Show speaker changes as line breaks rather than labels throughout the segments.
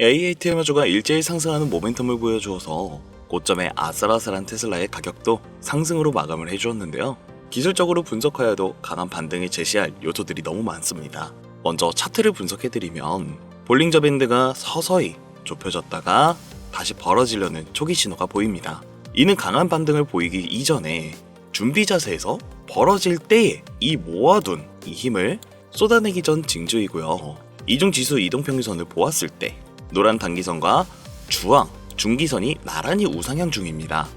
AATM주가 일제히 상승하는 모멘텀을 보여주어서 고점의 아슬아슬한 테슬라의 가격도 상승으로 마감을 해주었는데요. 기술적으로 분석하여도 강한 반등을 제시할 요소들이 너무 많습니다. 먼저 차트를 분석해드리면 볼링저 밴드가 서서히 좁혀졌다가 다시 벌어지려는 초기 신호가 보입니다. 이는 강한 반등을 보이기 이전에 준비 자세에서 벌어질 때에 이 모아둔 이 힘을 쏟아내기 전 징조이고요. 이중 지수 이동평균선을 보았을 때 노란 단기선과 주황, 중기선이 나란히 우상향 중입니다.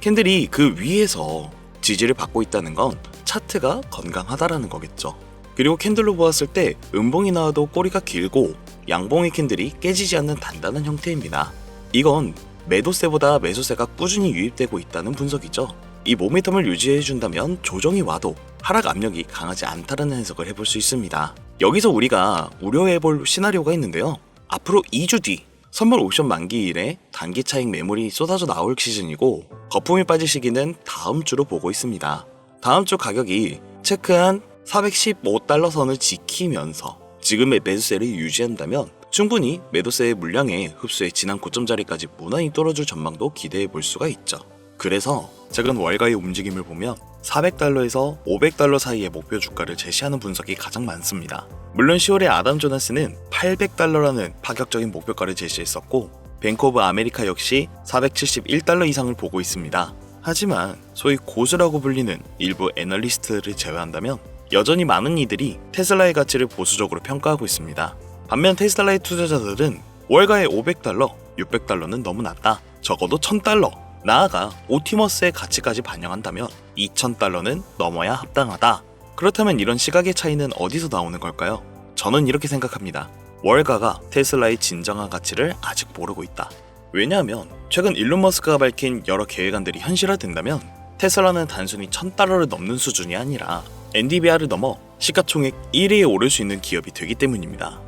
캔들이 그 위에서 지지를 받고 있다는 건 차트가 건강하다라는 거겠죠. 그리고 캔들로 보았을 때 음봉이 나와도 꼬리가 길고 양봉의 캔들이 깨지지 않는 단단한 형태입니다. 이건 매도세보다 매수세가 꾸준히 유입되고 있다는 분석이죠. 이 모멘텀을 유지해준다면 조정이 와도 하락 압력이 강하지 않다는 해석을 해볼 수 있습니다. 여기서 우리가 우려해볼 시나리오가 있는데요. 앞으로 2주 뒤 선물 옵션 만기일에 단기 차익 매물이 쏟아져 나올 시즌이고 거품이 빠질 시기는 다음 주로 보고 있습니다. 다음 주 가격이 체크한 415달러 선을 지키면서 지금의 매수세를 유지한다면 충분히 매도세의 물량에 흡수해 지난 고점 자리까지 무난히 뚫어줄 전망도 기대해 볼 수가 있죠. 그래서 최근 월가의 움직임을 보면 400달러에서 500달러 사이의 목표 주가를 제시하는 분석이 가장 많습니다. 물론 10월에 아담 조나스는 800달러라는 파격적인 목표가를 제시했었고 뱅크 오브 아메리카 역시 471달러 이상을 보고 있습니다. 하지만 소위 고수라고 불리는 일부 애널리스트를 제외한다면 여전히 많은 이들이 테슬라의 가치를 보수적으로 평가하고 있습니다. 반면 테슬라의 투자자들은 월가의 500달러, 600달러는 너무 낮다. 적어도 1000달러, 나아가 옵티머스의 가치까지 반영한다면 2000달러는 넘어야 합당하다. 그렇다면 이런 시각의 차이는 어디서 나오는 걸까요? 저는 이렇게 생각합니다. 월가가 테슬라의 진정한 가치를 아직 모르고 있다. 왜냐하면 최근 일론 머스크가 밝힌 여러 계획안들이 현실화된다면 테슬라는 단순히 1000달러를 넘는 수준이 아니라 엔비디아를 넘어 시가총액 1위에 오를 수 있는 기업이 되기 때문입니다.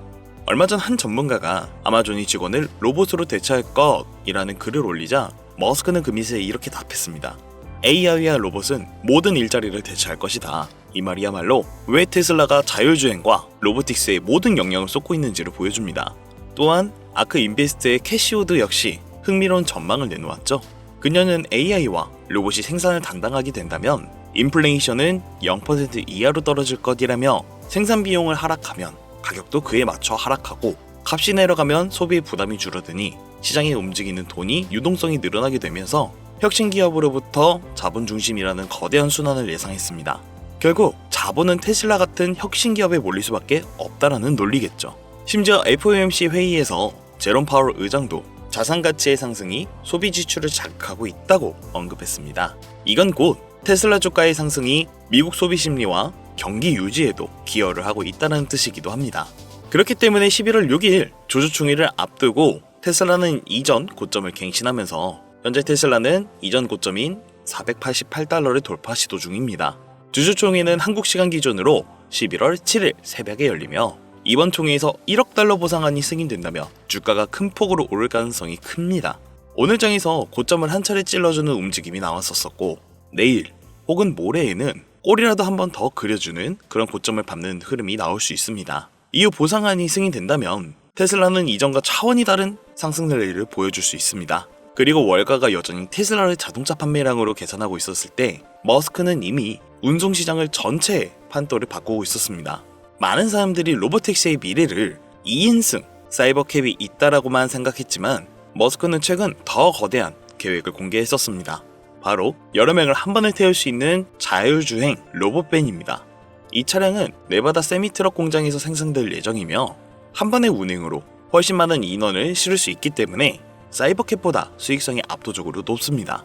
얼마 전 한 전문가가 아마존이 직원을 로봇으로 대체할 것이라는 글을 올리자 머스크는 그 미세에 이렇게 답했습니다. AI와 로봇은 모든 일자리를 대체할 것이다. 이 말이야말로 왜 테슬라가 자율주행과 로보틱스에 모든 영향을 쏟고 있는지를 보여줍니다. 또한 아크 인베스트의 캐시 우드 역시 흥미로운 전망을 내놓았죠. 그녀는 AI와 로봇이 생산을 담당하게 된다면 인플레이션은 0% 이하로 떨어질 것이라며 생산 비용을 하락하면 가격도 그에 맞춰 하락하고 값이 내려가면 소비의 부담이 줄어드니 시장에 움직이는 돈이 유동성이 늘어나게 되면서 혁신 기업으로부터 자본 중심이라는 거대한 순환을 예상했습니다. 결국 자본은 테슬라 같은 혁신 기업에 몰릴 수밖에 없다라는 논리겠죠. 심지어 FOMC 회의에서 제롬 파월 의장도 자산 가치의 상승이 소비 지출을 자극하고 있다고 언급했습니다. 이건 곧 테슬라 주가의 상승이 미국 소비 심리와 경기 유지에도 기여를 하고 있다는 뜻이기도 합니다. 그렇기 때문에 11월 6일 주주총회를 앞두고 테슬라는 이전 고점을 갱신하면서 현재 테슬라는 이전 고점인 488달러를 돌파 시도 중입니다. 주주총회는 한국 시간 기준으로 11월 7일 새벽에 열리며 이번 총회에서 1억 달러 보상안이 승인된다며 주가가 큰 폭으로 오를 가능성이 큽니다. 오늘 장에서 고점을 한 차례 찔러주는 움직임이 나왔었고 내일 혹은 모레에는 꼬리라도 한 번 더 그려주는 그런 고점을 밟는 흐름이 나올 수 있습니다. 이후 보상안이 승인된다면 테슬라는 이전과 차원이 다른 상승 랠리를 보여줄 수 있습니다. 그리고 월가가 여전히 테슬라를 자동차 판매량으로 계산하고 있었을 때 머스크는 이미 운송시장을 전체의 판도를 바꾸고 있었습니다. 많은 사람들이 로보택시의 미래를 2인승 사이버캡이 있다라고만 생각했지만 머스크는 최근 더 거대한 계획을 공개했었습니다. 바로 여러 명을 한 번에 태울 수 있는 자율주행 로봇밴입니다. 이 차량은 네바다 세미트럭 공장에서 생산될 예정이며 한 번의 운행으로 훨씬 많은 인원을 실을 수 있기 때문에 사이버캡보다 수익성이 압도적으로 높습니다.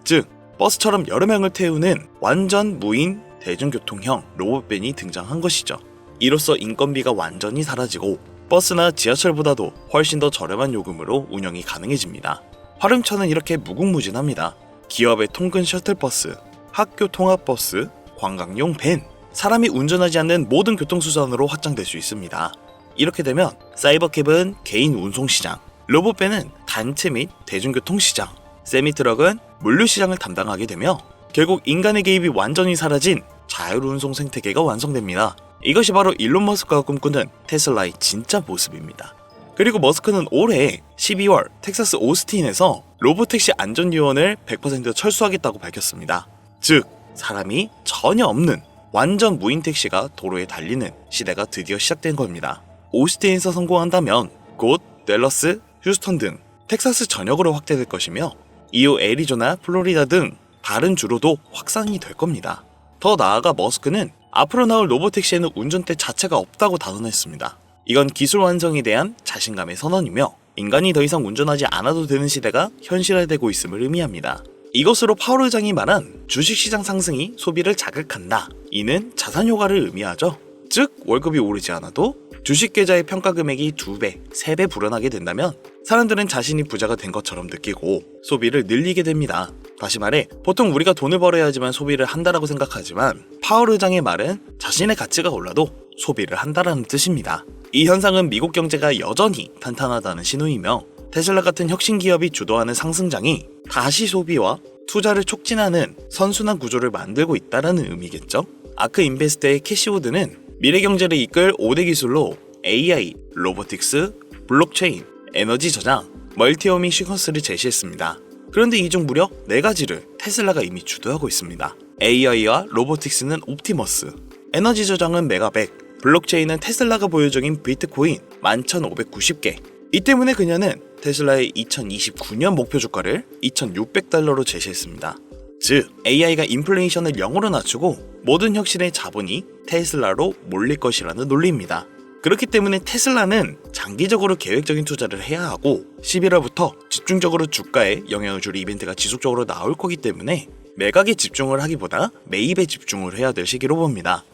즉 버스처럼 여러 명을 태우는 완전 무인 대중교통형 로봇밴이 등장한 것이죠. 이로써 인건비가 완전히 사라지고 버스나 지하철보다도 훨씬 더 저렴한 요금으로 운영이 가능해집니다. 활용처는 이렇게 무궁무진합니다. 기업의 통근 셔틀버스, 학교 통학버스, 관광용 밴, 사람이 운전하지 않는 모든 교통수단으로 확장될 수 있습니다. 이렇게 되면 사이버캡은 개인 운송시장, 로봇밴은 단체 및 대중교통시장, 세미트럭은 물류시장을 담당하게 되며 결국 인간의 개입이 완전히 사라진 자율운송 생태계가 완성됩니다. 이것이 바로 일론 머스크가 꿈꾸는 테슬라의 진짜 모습입니다. 그리고 머스크는 올해 12월 텍사스 오스틴에서 로보택시 안전요원을 100% 철수하겠다고 밝혔습니다. 즉, 사람이 전혀 없는 완전 무인 택시가 도로에 달리는 시대가 드디어 시작된 겁니다. 오스틴에서 성공한다면 곧 댈러스, 휴스턴 등 텍사스 전역으로 확대될 것이며 이후 애리조나, 플로리다 등 다른 주로도 확산이 될 겁니다. 더 나아가 머스크는 앞으로 나올 로보택시에는 운전대 자체가 없다고 단언했습니다. 이건 기술 완성에 대한 자신감의 선언이며 인간이 더 이상 운전하지 않아도 되는 시대가 현실화되고 있음을 의미합니다. 이것으로 파월 의장이 말한 주식시장 상승이 소비를 자극한다. 이는 자산 효과를 의미하죠. 즉, 월급이 오르지 않아도 주식 계좌의 평가 금액이 2배, 3배 불어나게 된다면 사람들은 자신이 부자가 된 것처럼 느끼고 소비를 늘리게 됩니다. 다시 말해, 보통 우리가 돈을 벌어야지만 소비를 한다라고 생각하지만 파월 의장의 말은 자신의 가치가 올라도 소비를 한다라는 뜻입니다. 이 현상은 미국 경제가 여전히 탄탄하다는 신호이며 테슬라 같은 혁신 기업이 주도하는 상승장이 다시 소비와 투자를 촉진하는 선순환 구조를 만들고 있다는 의미겠죠. 아크 인베스트의 캐시 우드는 미래 경제를 이끌 5대 기술로 AI, 로보틱스, 블록체인, 에너지 저장, 멀티오밍 시퀀스를 제시했습니다. 그런데 이 중 무려 4가지를 테슬라가 이미 주도하고 있습니다. AI와 로보틱스는 옵티머스, 에너지 저장은 메가백, 블록체인은 테슬라가 보유 중인 비트코인 11,590개. 이 때문에 그녀는 테슬라의 2029년 목표 주가를 2,600달러로 제시했습니다. 즉, AI가 인플레이션을 0으로 낮추고 모든 혁신의 자본이 테슬라로 몰릴 것이라는 논리입니다. 그렇기 때문에 테슬라는 장기적으로 계획적인 투자를 해야 하고 11월부터 집중적으로 주가에 영향을 줄 이벤트가 지속적으로 나올 거기 때문에 매각에 집중을 하기보다 매입에 집중을 해야 될 시기로 봅니다.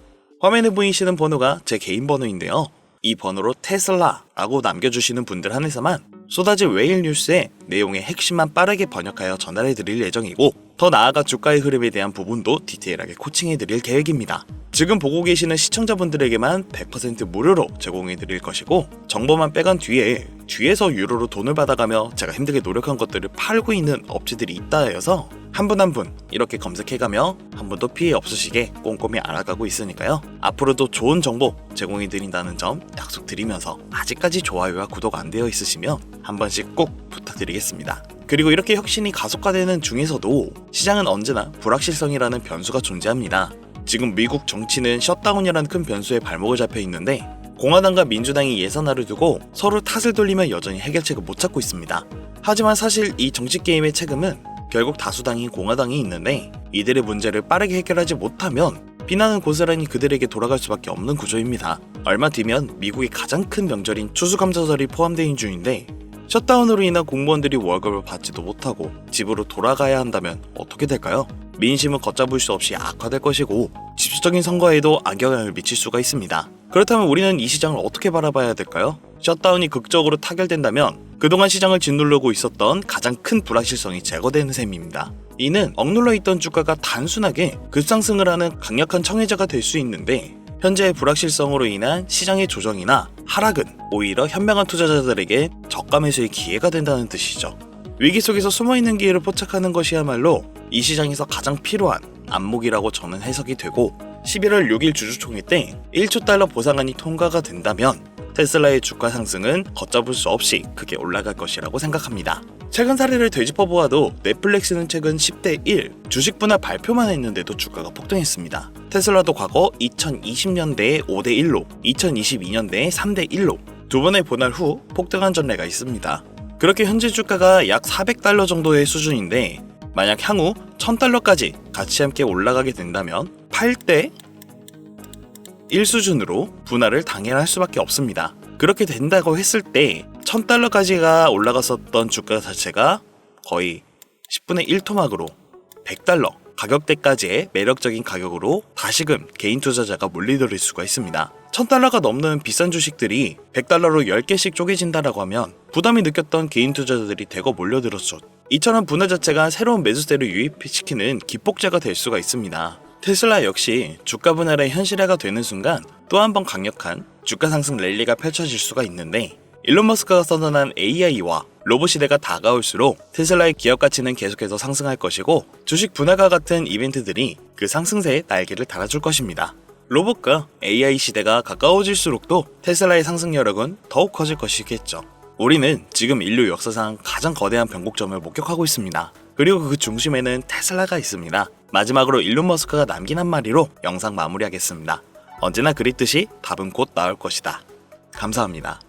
화면에 보이시는 번호가 제 개인 번호인데요. 이 번호로 테슬라라고 남겨주시는 분들 한해서만 쏟아질 웨일 뉴스의 내용의 핵심만 빠르게 번역하여 전달해 드릴 예정이고 더 나아가 주가의 흐름에 대한 부분도 디테일하게 코칭해 드릴 계획입니다. 지금 보고 계시는 시청자분들에게만 100% 무료로 제공해 드릴 것이고 정보만 빼간 뒤에서 유료로 돈을 받아가며 제가 힘들게 노력한 것들을 팔고 있는 업체들이 있다 해서 한 분 한 분 이렇게 검색해가며 한 번도 피해 없으시게 꼼꼼히 알아가고 있으니까요. 앞으로도 좋은 정보 제공해 드린다는 점 약속드리면서 아직까지 좋아요와 구독 안 되어 있으시면 한 번씩 꼭 부탁드리겠습니다. 그리고 이렇게 혁신이 가속화되는 중에서도 시장은 언제나 불확실성이라는 변수가 존재합니다. 지금 미국 정치는 셧다운이라는 큰 변수에 발목을 잡혀 있는데 공화당과 민주당이 예산안을 두고 서로 탓을 돌리며 여전히 해결책을 못 찾고 있습니다. 하지만 사실 이 정치 게임의 책임은 결국 다수당인 공화당이 있는데 이들의 문제를 빠르게 해결하지 못하면 비난은 고스란히 그들에게 돌아갈 수밖에 없는 구조입니다. 얼마 뒤면 미국의 가장 큰 명절인 추수감사절이 포함된 중인데 셧다운으로 인한 공무원들이 월급을 받지도 못하고 집으로 돌아가야 한다면 어떻게 될까요? 민심은 걷잡을 수 없이 악화될 것이고 집중적인 선거에도 악영향을 미칠 수가 있습니다. 그렇다면 우리는 이 시장을 어떻게 바라봐야 될까요? 셧다운이 극적으로 타결된다면 그동안 시장을 짓누르고 있었던 가장 큰 불확실성이 제거되는 셈입니다. 이는 억눌러 있던 주가가 단순하게 급상승을 하는 강력한 청해제가 될 수 있는데 현재의 불확실성으로 인한 시장의 조정이나 하락은 오히려 현명한 투자자들에게 저가 매수의 기회가 된다는 뜻이죠. 위기 속에서 숨어있는 기회를 포착하는 것이야말로 이 시장에서 가장 필요한 안목이라고 저는 해석이 되고 11월 6일 주주총회 때 1조 달러 보상안이 통과가 된다면 테슬라의 주가 상승은 걷잡을 수 없이 크게 올라갈 것이라고 생각합니다. 최근 사례를 되짚어 보아도 넷플릭스는 최근 10대 1 주식 분할 발표만 했는데도 주가가 폭등했습니다. 테슬라도 과거 2020년대에 5대 1로 2022년대에 3대 1로 두 번의 분할 후 폭등한 전례가 있습니다. 그렇게 현재 주가가 약 400달러 정도의 수준인데 만약 향후 1000달러까지 같이 함께 올라가게 된다면 8대 1 수준으로 분할을 당연할 수밖에 없습니다. 그렇게 된다고 했을 때 1000달러까지가 올라갔었던 주가 자체가 거의 10분의 1 토막으로 100달러 가격대까지의 매력적인 가격으로 다시금 개인 투자자가 몰리들을 수가 있습니다. 1000달러가 넘는 비싼 주식들이 100달러로 10개씩 쪼개진다라고 하면 부담이 느꼈던 개인 투자자들이 대거 몰려들었죠. 이처럼 분할 자체가 새로운 매수세를 유입시키는 기폭제가 될 수가 있습니다. 테슬라 역시 주가 분할의 현실화가 되는 순간 또 한 번 강력한 주가 상승 랠리가 펼쳐질 수가 있는데 일론 머스크가 선언한 AI와 로봇 시대가 다가올수록 테슬라의 기업 가치는 계속해서 상승할 것이고 주식 분할과 같은 이벤트들이 그 상승세에 날개를 달아줄 것입니다. 로봇과 AI 시대가 가까워질수록도 테슬라의 상승 여력은 더욱 커질 것이겠죠. 우리는 지금 인류 역사상 가장 거대한 변곡점을 목격하고 있습니다. 그리고 그 중심에는 테슬라가 있습니다. 마지막으로 일론 머스크가 남긴 한마디로 영상 마무리하겠습니다. 언제나 그랬듯이 답은 곧 나올 것이다. 감사합니다.